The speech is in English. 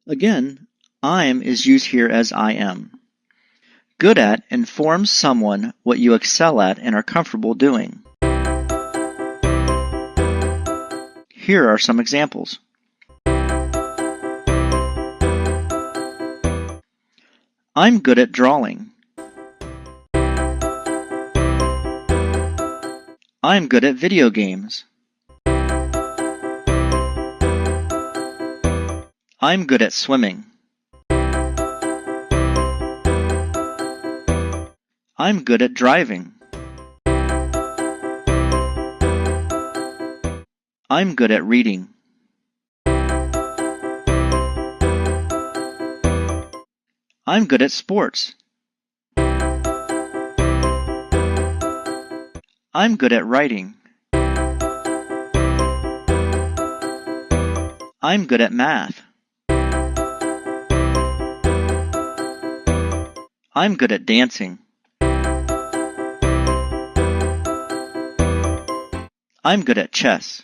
Again, I'm is used here as I am. Good at informs someone what you excel at and are comfortable doing. Here are some examples. I'm good at drawing. I'm good at video games. I'm good at swimming. I'm good at driving. I'm good at reading. I'm good at sports. I'm good at writing. I'm good at math. I'm good at dancing. I'm good at chess.